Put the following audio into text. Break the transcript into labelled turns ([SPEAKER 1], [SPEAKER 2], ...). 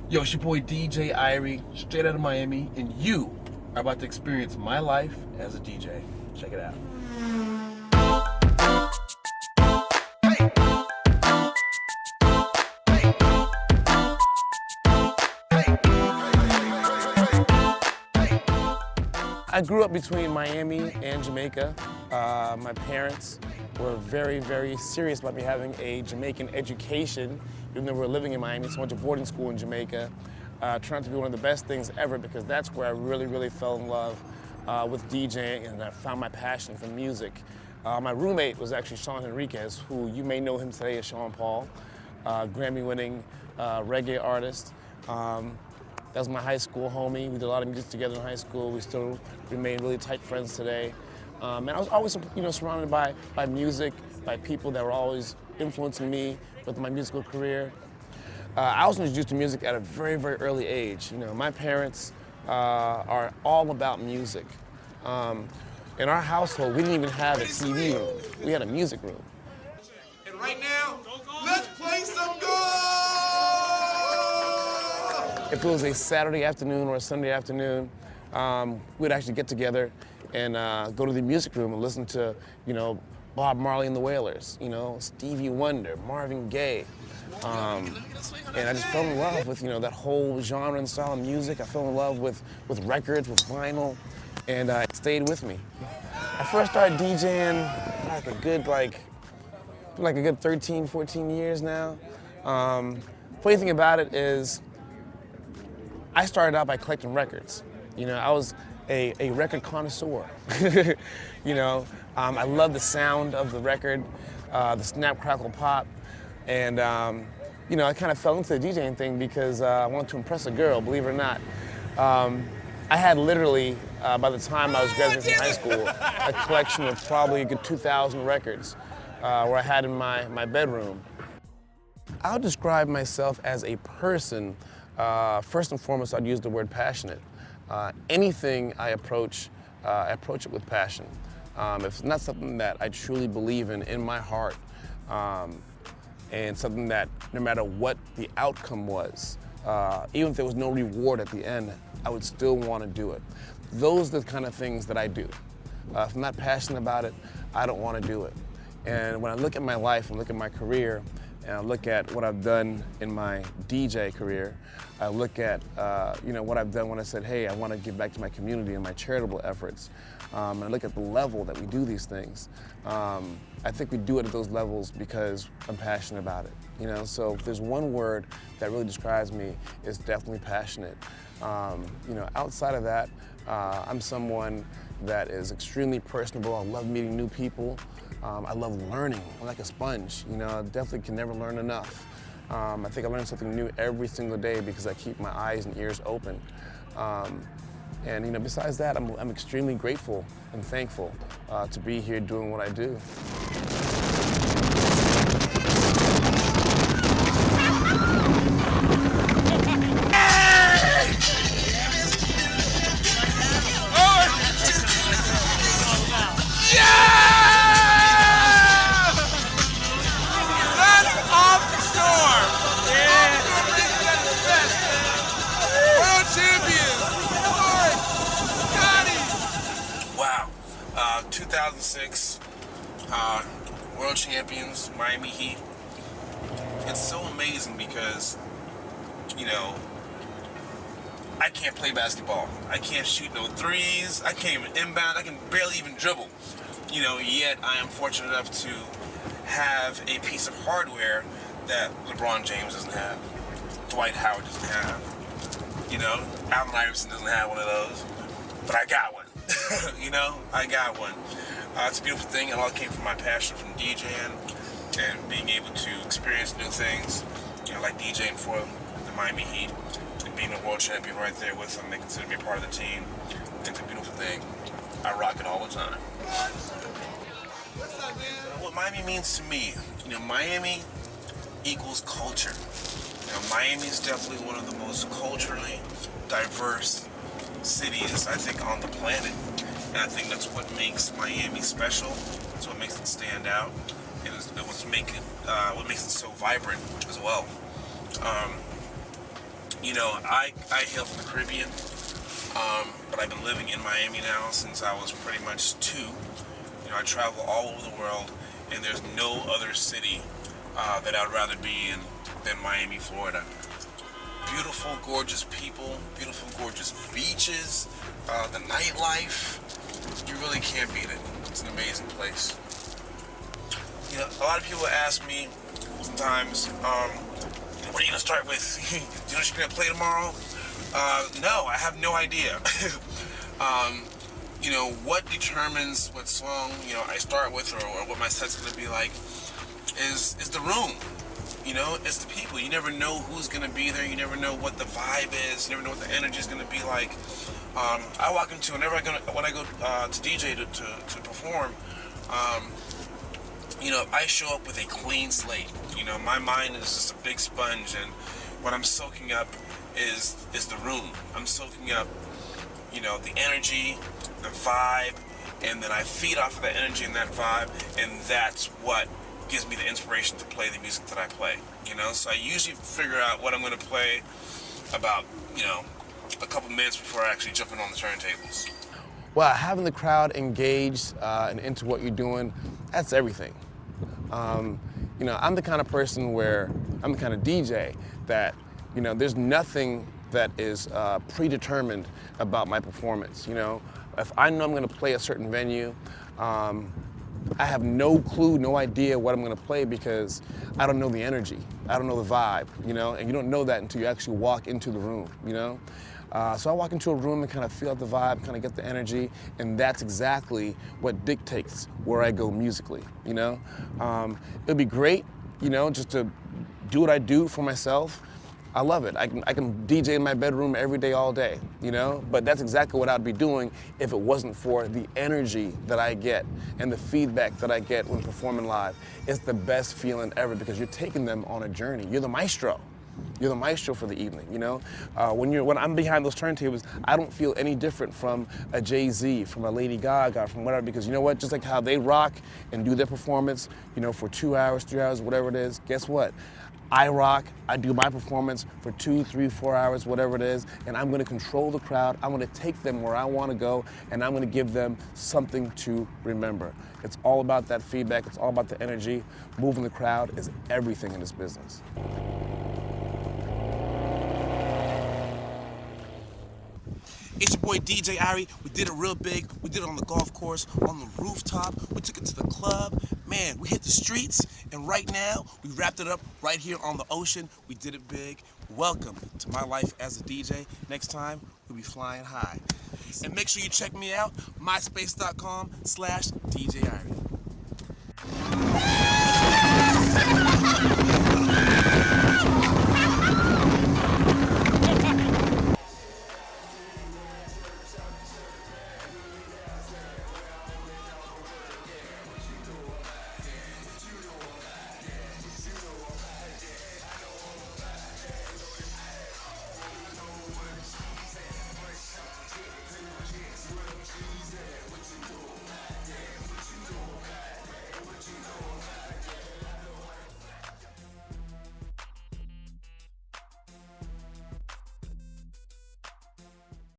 [SPEAKER 1] Yo, it's your boy DJ Irie, straight out of Miami, and you are about to experience my life as a DJ. Check it out. I grew up between Miami and Jamaica. My parents were very, very serious about me having a Jamaican education, even though we were living in Miami. So I went to boarding school in Jamaica. Turned out to be one of the best things ever because that's where I really fell in love with DJing, and I found my passion for music. My roommate was actually Sean Henriquez, who you may know him today as Sean Paul, Grammy-winning reggae artist. That was my high school homie. We did a lot of music together in high school. We still remain really tight friends today. And I was always, surrounded by music, by people that were always influencing me with my musical career. I was introduced to music at a very early age. My parents are all about music. In our household, we didn't even have a TV room. We had a music room.
[SPEAKER 2] And right now, let's play some golf!
[SPEAKER 1] If it was a Saturday afternoon or a Sunday afternoon, we'd actually get together and go to the music room and listen to, Bob Marley and the Wailers, Stevie Wonder, Marvin Gaye. And I just fell in love with, that whole genre and style of music. I fell in love with records, with vinyl, and it stayed with me. I first started DJing like a good 13, 14 years now. Funny thing about it is, I started out by collecting records. I was a record connoisseur. I love the sound of the record, the snap, crackle, pop. And, I kind of fell into the DJing thing because I wanted to impress a girl, believe it or not. I had literally, by the time I was graduating from high school, a collection of probably a good 2,000 records where I had in my bedroom. I'll describe myself as a person. First and foremost, I'd use the word passionate. Anything I approach it with passion. If it's not something that I truly believe in my heart, and something that no matter what the outcome was, even if there was no reward at the end, I would still want to do it. Those are the kind of things that I do. If I'm not passionate about it, I don't want to do it. And when I look at my life and look at my career, and I look at what I've done in my DJ career, I look at what I've done when I said, hey, I want to give back to my community and my charitable efforts. And I look at the level that we do these things. I think we do it at those levels because I'm passionate about it. So if there's one word that really describes me, it's definitely passionate. Outside of that, I'm someone that is extremely personable. I love meeting new people. I love learning. I'm like a sponge. I definitely can never learn enough. I think I learn something new every single day because I keep my eyes and ears open. And besides that, I'm extremely grateful and thankful to be here doing what I do. Wow, 2006, world champions, Miami Heat. It's so amazing because, I can't play basketball. I can't shoot no threes. I can't even inbound. I can barely even dribble. Yet I am fortunate enough to have a piece of hardware that LeBron James doesn't have, Dwight Howard doesn't have, Allen Iverson doesn't have one of those, but I got one. I got one. It's a beautiful thing. It all came from my passion from DJing and being able to experience new things, like DJing for the Miami Heat and being a world champion right there with them. They consider me a part of the team. It's a beautiful thing. I rock it all the time. What Miami means to me, Miami equals culture. Miami is definitely one of the most culturally diverse cities, I think, on the planet. And I think that's what makes Miami special. That's what makes it stand out. And it's what makes it so vibrant as well.
[SPEAKER 3] You know, I hail from the Caribbean, but I've been living in Miami now since I was pretty much 2. You know, I travel all over the world, and there's no other city that I'd rather be in than Miami, Florida. Beautiful, gorgeous people, beautiful, gorgeous beaches, the nightlife. You really can't beat it. It's an amazing place. You know, a lot of people ask me sometimes, what are you gonna start with? Do you know what you're gonna play tomorrow? No, I have no idea. You know, what determines what song, you know, I start with or what my set's gonna be like is the room. You know, it's the people. You never know who's gonna be there. You never know what the vibe is. You never know what the energy is gonna be like. I walk into when I go to DJ to perform. You know, I show up with a clean slate. You know, my mind is just a big sponge, and what I'm soaking up is the room. I'm soaking up, you know, the energy, the vibe, and then I feed off of that energy and that vibe, and that's what gives me the inspiration to play the music that I play. You know, so I usually figure out what I'm going to play about, you know, a couple minutes before I actually jump in on the turntables.
[SPEAKER 1] Well, having the crowd engaged and into what you're doing, that's everything. You know, I'm the kind of person where I'm the kind of DJ that, you know, there's nothing that is predetermined about my performance. You know, if I know I'm going to play a certain venue, I have no clue, no idea what I'm going to play because I don't know the energy. I don't know the vibe, you know, and you don't know that until you actually walk into the room, you know. So I walk into a room and kind of feel out the vibe, kind of get the energy, and that's exactly what dictates where I go musically, you know. It'd be great, you know, just to do what I do for myself. I love it. I can DJ in my bedroom every day, all day, you know? But that's exactly what I'd be doing if it wasn't for the energy that I get and the feedback that I get when performing live. It's the best feeling ever because you're taking them on a journey. You're the maestro. You're the maestro for the evening, you know? When I'm behind those turntables, I don't feel any different from a Jay-Z, from a Lady Gaga, from whatever, because you know what? Just like how they rock and do their performance, you know, for 2 hours, 3 hours, whatever it is, guess what? I rock, I do my performance for 2, 3, 4 hours, whatever it is, and I'm gonna control the crowd. I'm gonna take them where I wanna go, and I'm gonna give them something to remember. It's all about that feedback, it's all about the energy. Moving the crowd is everything in this business.
[SPEAKER 4] It's your boy DJ Irie. We did it real big. We did it on the golf course, on the rooftop. We took it to the club. Man, we hit the streets, and right now, we wrapped it up right here on the ocean. We did it big. Welcome to my life as a DJ. Next time, we'll be flying high. And make sure you check me out, myspace.com/DJ Irie.